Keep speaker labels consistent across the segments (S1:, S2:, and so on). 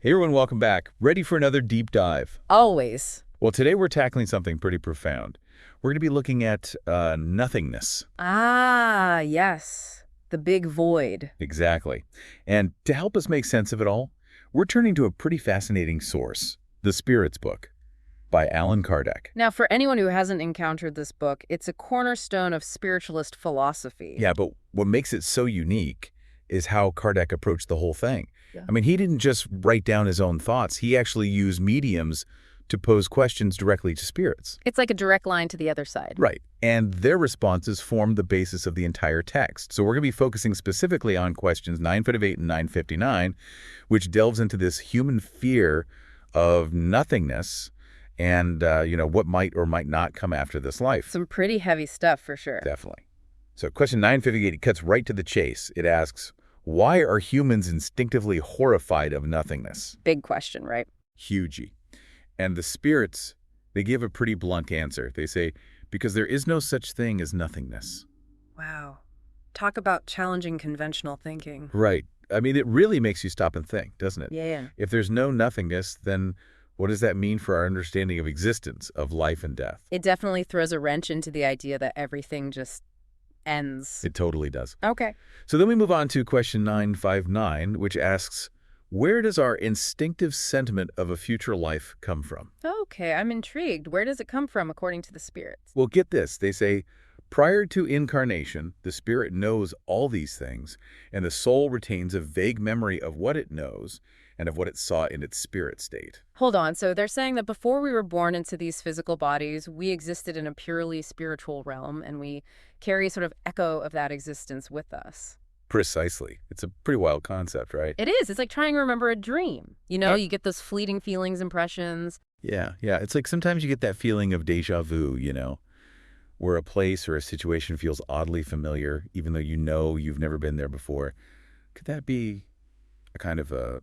S1: Hey everyone, welcome back. Ready for another deep dive?
S2: Always.
S1: Well, today we're tackling something pretty profound. We're going to be looking at nothingness.
S2: Ah, yes. The big void.
S1: Exactly. And to help us make sense of it all, we're turning to a pretty fascinating source, the Spirits book by Allan Kardec.
S2: Now, for anyone who hasn't encountered this book, it's a cornerstone of spiritualist philosophy.
S1: Yeah, but what makes it so unique is how Kardec approached the whole thing.
S2: Yeah.
S1: I mean, he didn't just write down his own thoughts. He actually used mediums to pose questions directly to spirits.
S2: It's like a direct line to the other side.
S1: Right. And their responses form the basis of the entire text. So we're going to be focusing specifically on questions 958 and 959, which delves into this human fear of nothingness and, what might or might not come after this life.
S2: Some pretty heavy stuff for sure.
S1: Definitely. So question 958 cuts right to the chase. It asks, why are humans instinctively horrified of nothingness?
S2: Big question, right?
S1: Hugely. And the spirits, they give a pretty blunt answer. They say, because there is no such thing as nothingness.
S2: Wow. Talk about challenging conventional thinking.
S1: Right. I mean, it really makes you stop and think, doesn't it?
S2: Yeah.
S1: If there's no nothingness, then what does that mean for our understanding of existence, of life and death?
S2: It definitely throws a wrench into the idea that everything just ends.
S1: It totally does.
S2: Okay.
S1: So then we move on to question 959, which asks, where does our instinctive sentiment of a future life come from?
S2: Okay, I'm intrigued. Where does it come from according to the spirits?
S1: Well, get this. They say, prior to incarnation, the spirit knows all these things, and the soul retains a vague memory of what it knows and of what it saw in its spirit state.
S2: Hold on. So they're saying that before we were born into these physical bodies, we existed in a purely spiritual realm, and we carry a sort of echo of that existence with us.
S1: Precisely. It's a pretty wild concept, right?
S2: It is. It's like trying to remember a dream. You get those fleeting feelings, impressions.
S1: Yeah. It's like sometimes you get that feeling of deja vu, where a place or a situation feels oddly familiar, even though you've never been there before. Could that be a kind of a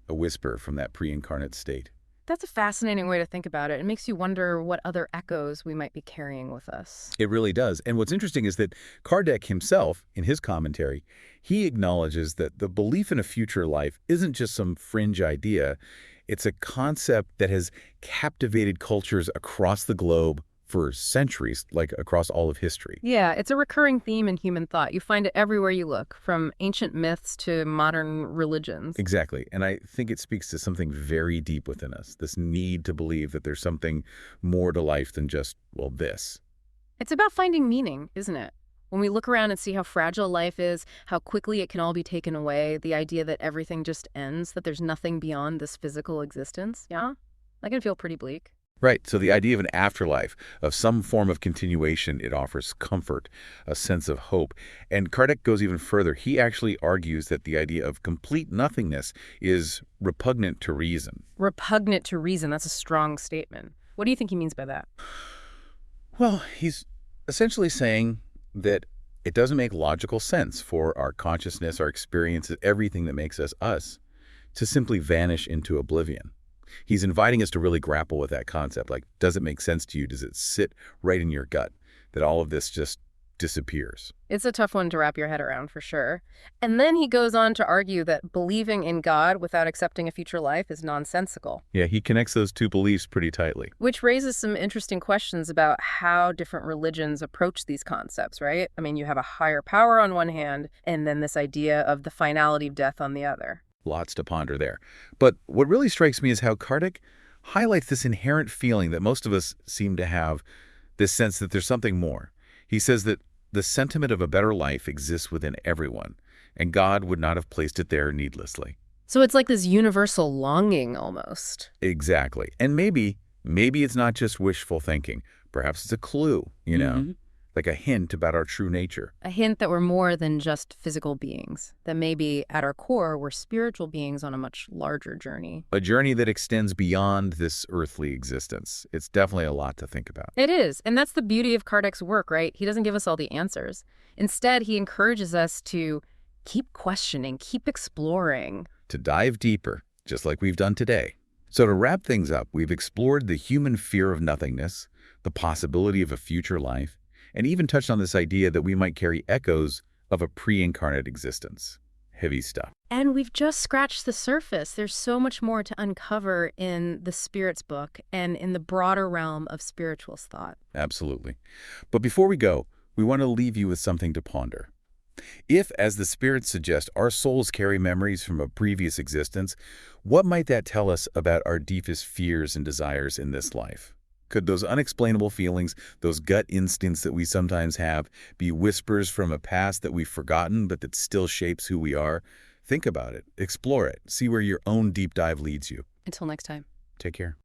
S1: whisper from that pre-incarnate state?
S2: That's a fascinating way to think about it. It makes you wonder what other echoes we might be carrying with us.
S1: It really does. And what's interesting is that Kardec himself, in his commentary, he acknowledges that the belief in a future life isn't just some fringe idea. It's a concept that has captivated cultures across the globe for centuries, like across all of history.
S2: Yeah, it's a recurring theme in human thought. You find it everywhere you look, from ancient myths to modern religions.
S1: Exactly. And I think it speaks to something very deep within us, this need to believe that there's something more to life than just, this.
S2: It's about finding meaning, isn't it? When we look around and see how fragile life is, how quickly it can all be taken away, the idea that everything just ends, that there's nothing beyond this physical existence, yeah? That can feel pretty bleak.
S1: Right. So the idea of an afterlife, of some form of continuation, it offers comfort, a sense of hope. And Kardec goes even further. He actually argues that the idea of complete nothingness is repugnant to reason.
S2: Repugnant to reason, that's a strong statement. What do you think he means by that?
S1: Well, he's essentially saying that it doesn't make logical sense for our consciousness, our experiences, everything that makes us, to simply vanish into oblivion. He's inviting us to really grapple with that concept. Like, does it make sense to you? Does it sit right in your gut that all of this just disappears?
S2: It's a tough one to wrap your head around, for sure. And then he goes on to argue that believing in God without accepting a future life is nonsensical.
S1: Yeah, he connects those two beliefs pretty tightly.
S2: Which raises some interesting questions about how different religions approach these concepts, right? I mean, you have a higher power on one hand, and then this idea of the finality of death on the other.
S1: Lots to ponder there. But what really strikes me is how Kardec highlights this inherent feeling that most of us seem to have, this sense that there's something more. He says that the sentiment of a better life exists within everyone, and God would not have placed it there needlessly.
S2: So it's like this universal longing almost.
S1: Exactly. And maybe it's not just wishful thinking. Perhaps it's a clue, like a hint about our true nature.
S2: A hint that we're more than just physical beings, that maybe at our core we're spiritual beings on a much larger journey.
S1: A journey that extends beyond this earthly existence. It's definitely a lot to think about.
S2: It is, and that's the beauty of Kardec's work, right? He doesn't give us all the answers. Instead, he encourages us to keep questioning, keep exploring.
S1: To dive deeper, just like we've done today. So to wrap things up, we've explored the human fear of nothingness, the possibility of a future life, and even touched on this idea that we might carry echoes of a pre-incarnate existence. heavy stuff.
S2: And we've just scratched the surface. There's so much more to uncover in the Spirit's book and in the broader realm of spiritualist thought.
S1: Absolutely. But before we go, we want to leave you with something to ponder. If, as the spirits suggest, our souls carry memories from a previous existence, what might that tell us about our deepest fears and desires in this life? Could those unexplainable feelings, those gut instincts that we sometimes have, be whispers from a past that we've forgotten but that still shapes who we are? Think about it, explore it, see where your own deep dive leads you.
S2: Until next time.
S1: Take care.